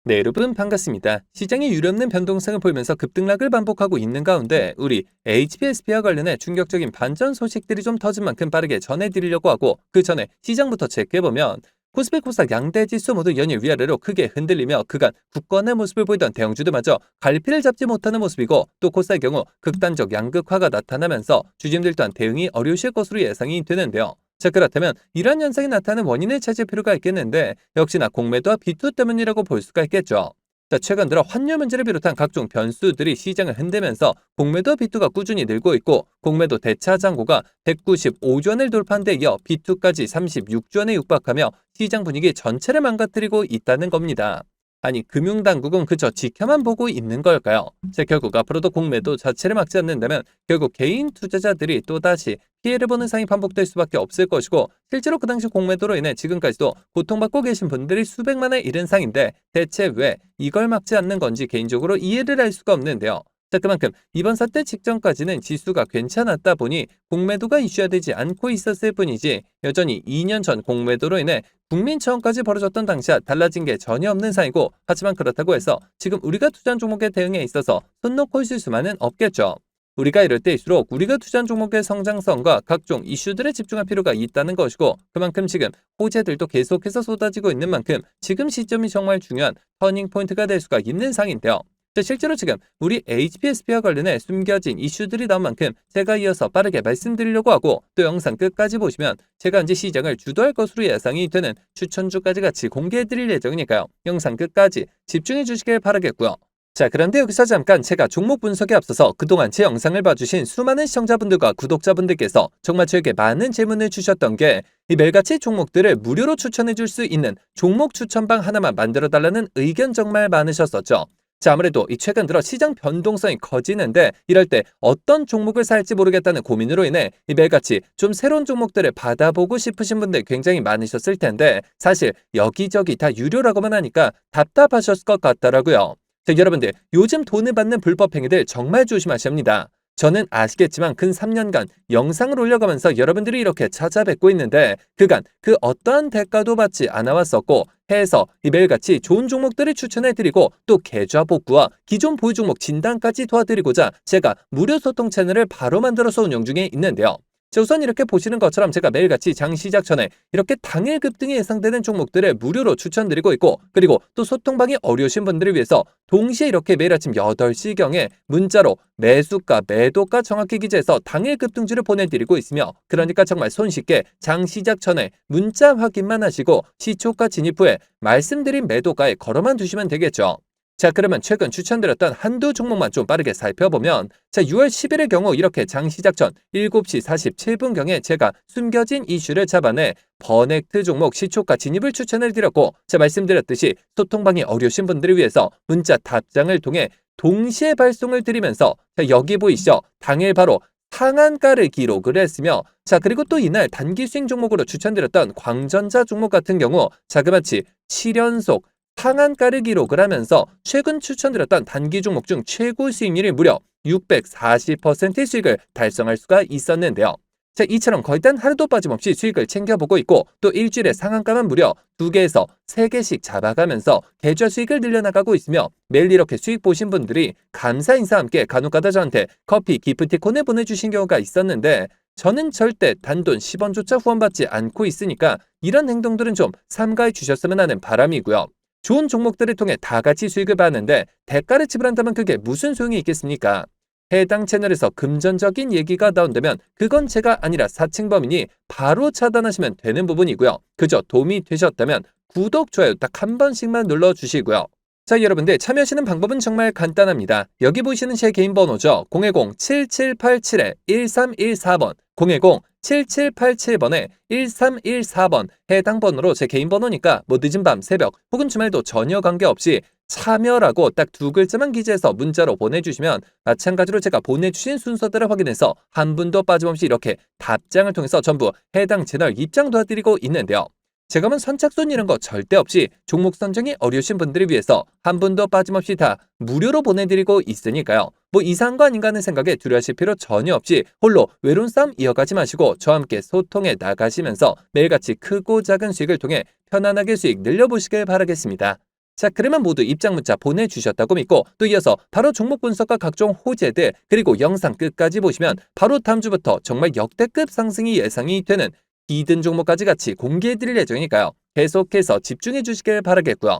네, 여러분 반갑습니다. 시장이 유례없는 변동성을 보이면서 급등락을 반복하고 있는 가운데 우리 HPSP와 관련해 충격적인 반전 소식들이 좀 터진 만큼 빠르게 전해드리려고 하고, 그 전에 시장부터 체크해보면 코스피 코스닥 양대 지수 모두 연일 위아래로 크게 흔들리며 그간 굳건한 모습을 보이던 대형주들마저 갈피를 잡지 못하는 모습이고, 또 코스닥의 경우 극단적 양극화가 나타나면서 주주들 또한 대응이 어려우실 것으로 예상이 되는데요. 자, 그렇다면 이러한 현상이 나타나는 원인을 찾을 필요가 있겠는데, 역시나 공매도와 비투 때문이라고 볼 수가 있겠죠. 자, 최근 들어 환율 문제를 비롯한 각종 변수들이 시장을 흔들면서 공매도 비투가 꾸준히 늘고 있고, 공매도 대차 잔고가 195조 원을 돌파한 데 이어 비투까지 36조 원에 육박하며 시장 분위기 전체를 망가뜨리고 있다는 겁니다. 아니, 금융당국은 그저 지켜만 보고 있는 걸까요? 자, 결국 앞으로도 공매도 자체를 막지 않는다면 결국 개인 투자자들이 또다시 피해를 보는 상황이 반복될 수밖에 없을 것이고, 실제로 그 당시 공매도로 인해 지금까지도 고통받고 계신 분들이 수백만에 이른 상인데 대체 왜 이걸 막지 않는 건지 개인적으로 이해를 할 수가 없는데요. 자, 그만큼 이번 사태 직전까지는 지수가 괜찮았다 보니 공매도가 이슈화되지 않고 있었을 뿐이지, 여전히 2년 전 공매도로 인해 국민처음까지 벌어졌던 당시와 달라진 게 전혀 없는 사이고, 하지만 그렇다고 해서 지금 우리가 투자한 종목의 대응에 있어서 손 놓고 있을 수만은 없겠죠. 우리가 이럴 때일수록 우리가 투자한 종목의 성장성과 각종 이슈들에 집중할 필요가 있다는 것이고, 그만큼 지금 호재들도 계속해서 쏟아지고 있는 만큼 지금 시점이 정말 중요한 터닝포인트가 될 수가 있는 상인데요. 실제로 지금 우리 HPSP와 관련해 숨겨진 이슈들이 나온 만큼 제가 이어서 빠르게 말씀드리려고 하고, 또 영상 끝까지 보시면 제가 이제 시장을 주도할 것으로 예상이 되는 추천주까지 같이 공개해드릴 예정이니까요. 영상 끝까지 집중해 주시길 바라겠고요. 자, 그런데 여기서 잠깐 제가 종목 분석에 앞서서 그동안 제 영상을 봐주신 수많은 시청자분들과 구독자분들께서 정말 저에게 많은 질문을 주셨던 게, 이 매일같이 종목들을 무료로 추천해 줄 수 있는 종목 추천방 하나만 만들어 달라는 의견 정말 많으셨었죠. 자, 아무래도 이 최근 들어 시장 변동성이 커지는데 이럴 때 어떤 종목을 살지 모르겠다는 고민으로 인해 이 매일같이 좀 새로운 종목들을 받아보고 싶으신 분들 굉장히 많으셨을 텐데, 사실 여기저기 다 유료라고만 하니까 답답하셨을 것 같더라고요. 자, 여러분들 요즘 돈을 받는 불법 행위들 정말 조심하셔야 합니다. 저는 아시겠지만 근 3년간 영상을 올려가면서 여러분들이 이렇게 찾아뵙고 있는데 그간 그 어떠한 대가도 받지 않아 왔었고, 해서 이 매일같이 좋은 종목들을 추천해드리고 또 계좌 복구와 기존 보유 종목 진단까지 도와드리고자 제가 무료 소통 채널을 바로 만들어서 운영 중에 있는데요. 자, 우선 이렇게 보시는 것처럼 제가 매일같이 장 시작 전에 이렇게 당일 급등이 예상되는 종목들을 무료로 추천드리고 있고, 그리고 또 소통방이 어려우신 분들을 위해서 동시에 이렇게 매일 아침 8시경에 문자로 매수가, 매도가 정확히 기재해서 당일 급등주를 보내드리고 있으며, 그러니까 정말 손쉽게 장 시작 전에 문자 확인만 하시고 시초가 진입 후에 말씀드린 매도가에 걸어만 두시면 되겠죠. 자, 그러면 최근 추천드렸던 한두 종목만 좀 빠르게 살펴보면, 자, 6월 10일의 경우 이렇게 장 시작 전 7시 47분경에 제가 숨겨진 이슈를 잡아내 버넥트 종목 시초가 진입을 추천을 드렸고, 자, 말씀드렸듯이 소통방이 어려우신 분들을 위해서 문자 답장을 통해 동시에 발송을 드리면서, 자, 여기 보이시죠? 당일 바로 상한가를 기록을 했으며, 자, 그리고 또 이날 단기 수익 종목으로 추천드렸던 광전자 종목 같은 경우 자그마치 7연속 상한가를 기록을 하면서 최근 추천드렸던 단기 종목 중 최고 수익률이 무려 640%의 수익을 달성할 수가 있었는데요. 자, 이처럼 거의 단 하루도 빠짐없이 수익을 챙겨보고 있고, 또 일주일에 상한가만 무려 2개에서 3개씩 잡아가면서 계좌 수익을 늘려나가고 있으며, 매일 이렇게 수익 보신 분들이 감사 인사와 함께 간혹가다 저한테 커피, 기프티콘을 보내주신 경우가 있었는데, 저는 절대 단돈 10원조차 후원받지 않고 있으니까 이런 행동들은 좀 삼가해 주셨으면 하는 바람이고요. 좋은 종목들을 통해 다 같이 수익을 받는데 대가를 지불한다면 그게 무슨 소용이 있겠습니까? 해당 채널에서 금전적인 얘기가 나온다면 그건 제가 아니라 사칭범이니 바로 차단하시면 되는 부분이고요. 그저 도움이 되셨다면 구독, 좋아요 딱 한 번씩만 눌러주시고요. 자, 여러분들 참여하시는 방법은 정말 간단합니다. 여기 보시는 제 개인 번호죠. 010-7787-1314번 010-7787번에 1314번 해당 번호로 제 개인 번호니까 뭐 늦은 밤, 새벽 혹은 주말도 전혀 관계없이 참여라고 딱 2글자만 기재해서 문자로 보내주시면 마찬가지로 제가 보내주신 순서대로 확인해서 한 분도 빠짐없이 이렇게 답장을 통해서 전부 해당 채널 입장 도와드리고 있는데요. 제가 뭐 선착순 이런 거 절대 없이 종목 선정이 어려우신 분들을 위해서 한 분도 빠짐없이 다 무료로 보내드리고 있으니까요. 뭐 이상한 거 아닌가 하는 생각에 두려워하실 필요 전혀 없이 홀로 외로운 싸움 이어가지 마시고 저와 함께 소통해 나가시면서 매일같이 크고 작은 수익을 통해 편안하게 수익 늘려보시길 바라겠습니다. 자, 그러면 모두 입장 문자 보내주셨다고 믿고 또 이어서 바로 종목 분석과 각종 호재들 그리고 영상 끝까지 보시면 바로 다음 주부터 정말 역대급 상승이 예상이 되는 히든 종목까지 같이 공개해드릴 예정이니까요. 계속해서 집중해 주시길 바라겠고요.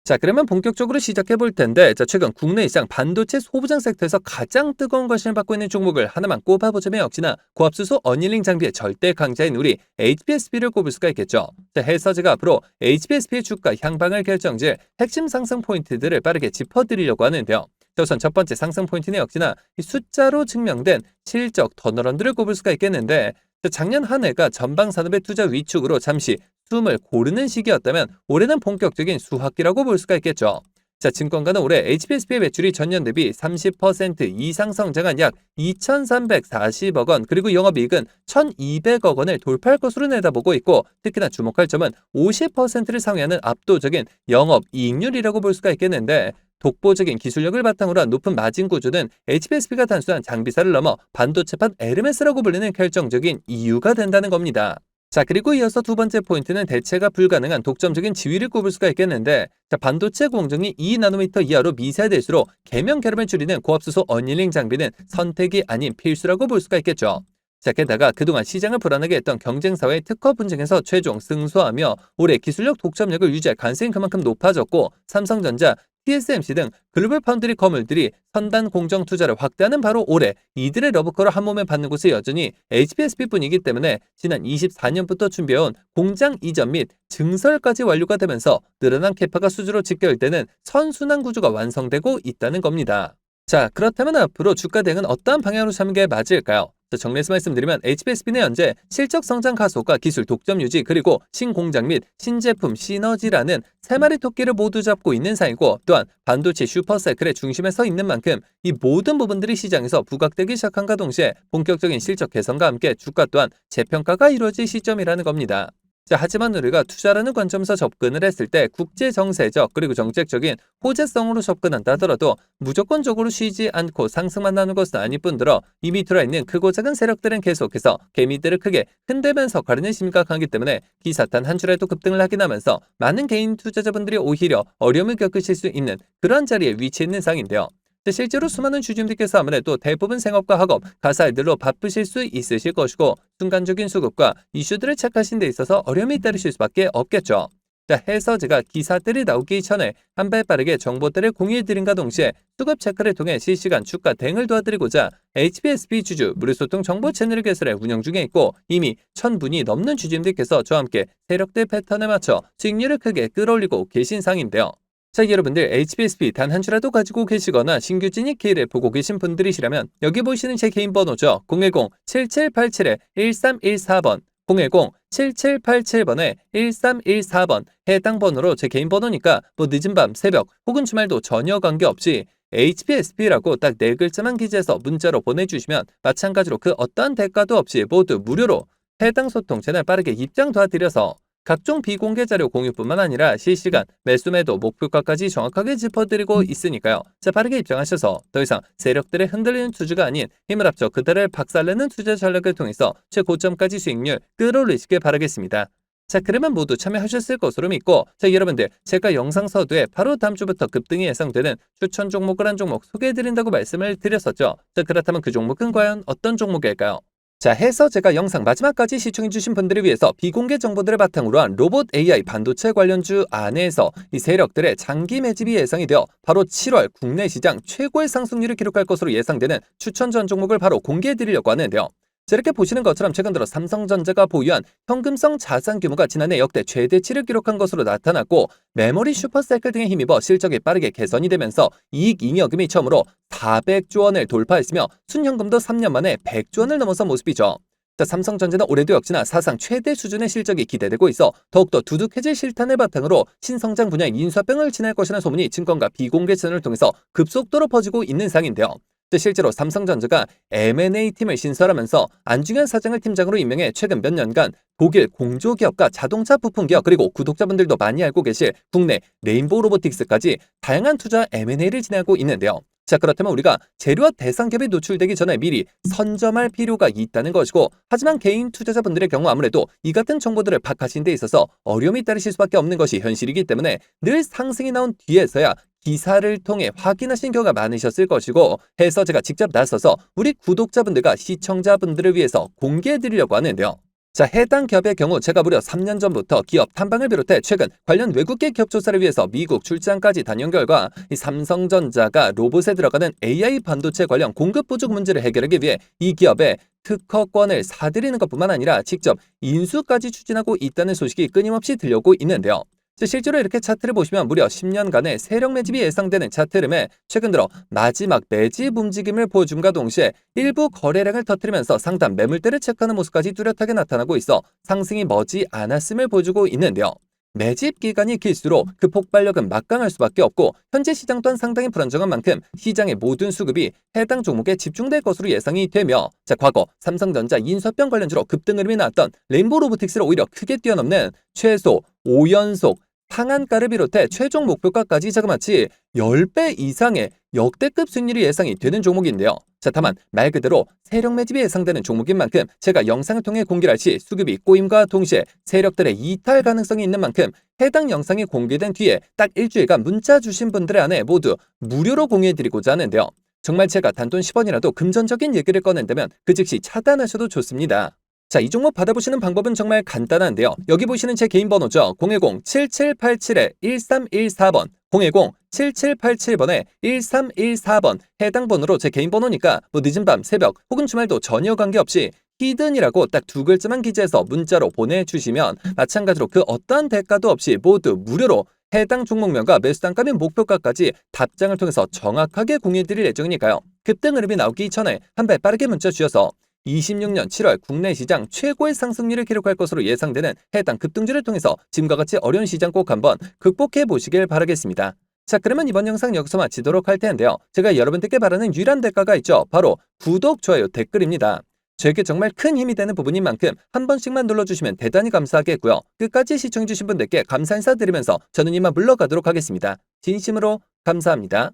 자, 그러면 본격적으로 시작해 볼 텐데, 자, 최근 국내 시장 반도체 소부장 섹터에서 가장 뜨거운 관심을 받고 있는 종목을 하나만 꼽아보자면 역시나 고압수소 어닐링 장비의 절대 강자인 우리 HPSP를 꼽을 수가 있겠죠. 자, 해서제가 앞으로 HPSP의 주가 향방을 결정질 핵심 상승 포인트들을 빠르게 짚어드리려고 하는데요. 자, 우선 첫 번째 상승 포인트는 역시나 이 숫자로 증명된 실적 턴어런들을 꼽을 수가 있겠는데, 자, 작년 한 해가 전방 산업의 투자 위축으로 잠시 숨을 고르는 시기였다면 올해는 본격적인 수학기라고 볼 수가 있겠죠. 자, 증권가는 올해 HPSP의 매출이 전년 대비 30% 이상 성장한 약 2,340억 원, 그리고 영업이익은 1,200억 원을 돌파할 것으로 내다보고 있고, 특히나 주목할 점은 50%를 상회하는 압도적인 영업이익률이라고 볼 수가 있겠는데, 독보적인 기술력을 바탕으로 한 높은 마진 구조는 HPSP가 단순한 장비사를 넘어 반도체판 에르메스라고 불리는 결정적인 이유가 된다는 겁니다. 자, 그리고 이어서 두 번째 포인트는 대체가 불가능한 독점적인 지위를 꼽을 수가 있겠는데, 자, 반도체 공정이 2나노미터 이하로 미세화될수록 계면 결함을 줄이는 고압수소 어닐링 장비는 선택이 아닌 필수라고 볼 수가 있겠죠. 자, 게다가 그동안 시장을 불안하게 했던 경쟁사와의 특허 분쟁에서 최종 승소하며 올해 기술력 독점력을 유지할 가능성이 그만큼 높아졌고, 삼성전자, TSMC 등 글로벌 파운드리 거물들이 선단 공정 투자를 확대하는 바로 올해 이들의 러브콜을 한 몸에 받는 곳이 여전히 HPSP뿐이기 때문에 지난 24년부터 준비해온 공장 이전 및 증설까지 완료가 되면서 늘어난 캐파가 수주로 직결되는 선순환 구조가 완성되고 있다는 겁니다. 자, 그렇다면 앞으로 주가 대응은 어떠한 방향으로 잡는 게 맞을까요? 정리해서 말씀드리면 HPSP는 현재 실적 성장 가속과 기술 독점 유지 그리고 신공장 및 신제품 시너지라는 세 마리 토끼를 모두 잡고 있는 상이고, 또한 반도체 슈퍼사이클의 중심에 서 있는 만큼 이 모든 부분들이 시장에서 부각되기 시작한과 동시에 본격적인 실적 개선과 함께 주가 또한 재평가가 이루어질 시점이라는 겁니다. 자, 하지만 우리가 투자라는 관점에서 접근을 했을 때 국제 정세적 그리고 정책적인 호재성으로 접근한다 하더라도 무조건적으로 쉬지 않고 상승만 하는 것은 아닐 뿐더러 이미 들어있는 크고 작은 세력들은 계속해서 개미들을 크게 흔들면서 가르는 심각하기 때문에 기사탄 한 줄에도 급등을 하긴 하면서 많은 개인 투자자분들이 오히려 어려움을 겪으실 수 있는 그런 자리에 위치해 있는 상인데요. 실제로 수많은 주주님들께서 아무래도 대부분 생업과 학업, 가사 일들로 바쁘실 수 있으실 것이고, 순간적인 수급과 이슈들을 체크하신 데 있어서 어려움이 따르실 수밖에 없겠죠. 자, 해서 제가 기사들이 나오기 전에 한 발 빠르게 정보들을 공유해드린과 동시에 수급 체크를 통해 실시간 주가 대응을 도와드리고자 HPSP 주주 무료소통 정보 채널을 개설해 운영 중에 있고, 이미 1,000분이 넘는 주주님들께서 저와 함께 세력들 패턴에 맞춰 수익률을 크게 끌어올리고 계신 상인데요. 자, 여러분들 HPSP 단 한 주라도 가지고 계시거나 신규 진입 기회를 보고 계신 분들이시라면 여기 보이시는 제 개인 번호죠. 010-7787-1314번 010-7787번에 1314번 해당 번호로 제 개인 번호니까 뭐 늦은 밤, 새벽 혹은 주말도 전혀 관계없이 HPSP라고 딱 네 글자만 기재해서 문자로 보내주시면 마찬가지로 그 어떠한 대가도 없이 모두 무료로 해당 소통 채널 빠르게 입장 도와드려서 각종 비공개 자료 공유뿐만 아니라 실시간 매수 매도 목표가까지 정확하게 짚어드리고 있으니까요. 자, 빠르게 입장하셔서 더 이상 세력들의 흔들리는 투자가 아닌 힘을 합쳐 그들을 박살내는 투자 전략을 통해서 최고점까지 수익률 끌어올리시길 바라겠습니다. 자, 그러면 모두 참여하셨을 것으로 믿고, 자, 여러분들 제가 영상 서두에 바로 다음 주부터 급등이 예상되는 추천 종목을 한 종목 소개해드린다고 말씀을 드렸었죠. 자, 그렇다면 그 종목은 과연 어떤 종목일까요? 자, 해서 제가 영상 마지막까지 시청해주신 분들을 위해서 비공개 정보들을 바탕으로 한 로봇 AI 반도체 관련주 안에서 이 세력들의 장기 매집이 예상이 되어 바로 7월 국내 시장 최고의 상승률을 기록할 것으로 예상되는 추천 전 종목을 바로 공개해드리려고 하는데요. 자, 이렇게 보시는 것처럼 최근 들어 삼성전자가 보유한 현금성 자산 규모가 지난해 역대 최대치를 기록한 것으로 나타났고, 메모리 슈퍼사이클 등에 힘입어 실적이 빠르게 개선이 되면서 이익 잉여금이 처음으로 400조 원을 돌파했으며 순현금도 3년 만에 100조 원을 넘어선 모습이죠. 자, 삼성전자는 올해도 역시나 사상 최대 수준의 실적이 기대되고 있어 더욱더 두둑해질 실탄을 바탕으로 신성장 분야의 인수합병을 진행할 것이라는 소문이 증권가 비공개 채널을 통해서 급속도로 퍼지고 있는 상인데요. 실제로 삼성전자가 M&A 팀을 신설하면서 안중현 사장을 팀장으로 임명해 최근 몇 년간 독일 공조기업과 자동차 부품기업 그리고 구독자분들도 많이 알고 계실 국내 레인보우 로보틱스까지 다양한 투자 M&A를 진행하고 있는데요. 자, 그렇다면 우리가 재료와 대상 갭이 노출되기 전에 미리 선점할 필요가 있다는 것이고, 하지만 개인 투자자분들의 경우 아무래도 이 같은 정보들을 파악하시는 데 있어서 어려움이 따르실 수밖에 없는 것이 현실이기 때문에 늘 상승이 나온 뒤에서야 기사를 통해 확인하신 경우가 많으셨을 것이고, 해서 제가 직접 나서서 우리 구독자분들과 시청자분들을 위해서 공개해 드리려고 하는데요. 자, 해당 기업의 경우 제가 무려 3년 전부터 기업 탐방을 비롯해 최근 관련 외국계 기업 조사를 위해서 미국 출장까지 다녀온 결과 이 삼성전자가 로봇에 들어가는 AI 반도체 관련 공급 부족 문제를 해결하기 위해 이 기업의 특허권을 사들이는 것뿐만 아니라 직접 인수까지 추진하고 있다는 소식이 끊임없이 들려오고 있는데요. 실제로 이렇게 차트를 보시면 무려 10년간의 세력 매집이 예상되는 차트 흐름에 최근 들어 마지막 매집 움직임을 보여줌과 동시에 일부 거래량을 터뜨리면서 상단 매물대를 체크하는 모습까지 뚜렷하게 나타나고 있어 상승이 머지 않았음을 보여주고 있는데요. 매집 기간이 길수록 그 폭발력은 막강할 수밖에 없고, 현재 시장 또한 상당히 불안정한 만큼 시장의 모든 수급이 해당 종목에 집중될 것으로 예상이 되며, 자, 과거 삼성전자 인수합병 관련주로 급등 흐름이 나왔던 레인보우 로보틱스를 오히려 크게 뛰어넘는 최소 5연속 상한가를 비롯해 최종 목표가까지 자그마치 10배 이상의 역대급 수익률이 예상이 되는 종목인데요. 자, 다만 말 그대로 세력 매집이 예상되는 종목인 만큼 제가 영상을 통해 공개를 할 시 수급이 꼬임과 동시에 세력들의 이탈 가능성이 있는 만큼 해당 영상이 공개된 뒤에 딱 일주일간 문자 주신 분들의 안에 모두 무료로 공유해드리고자 하는데요. 정말 제가 단돈 10원이라도 금전적인 얘기를 꺼낸다면 그 즉시 차단하셔도 좋습니다. 자, 이 종목 받아보시는 방법은 정말 간단한데요. 여기 보시는 제 개인 번호죠. 010-7787-1314번, 010-7787번에 1314번 해당 번호로 제 개인 번호니까 뭐 늦은 밤, 새벽 혹은 주말도 전혀 관계없이 히든이라고 딱 두 글자만 기재해서 문자로 보내주시면 마찬가지로 그 어떠한 대가도 없이 모두 무료로 해당 종목명과 매수 단가 및 목표가까지 답장을 통해서 정확하게 공유해드릴 예정이니까요. 급등 흐름이 나오기 전에 한 발 빠르게 문자 주셔서 26년 7월 국내 시장 최고의 상승률을 기록할 것으로 예상되는 해당 급등주를 통해서 지금과 같이 어려운 시장 꼭 한번 극복해 보시길 바라겠습니다. 자, 그러면 이번 영상 여기서 마치도록 할 텐데요. 제가 여러분들께 바라는 유일한 대가가 있죠. 바로 구독, 좋아요, 댓글입니다. 저에게 정말 큰 힘이 되는 부분인 만큼 한 번씩만 눌러주시면 대단히 감사하겠고요. 끝까지 시청해주신 분들께 감사 인사드리면서 저는 이만 물러가도록 하겠습니다. 진심으로 감사합니다.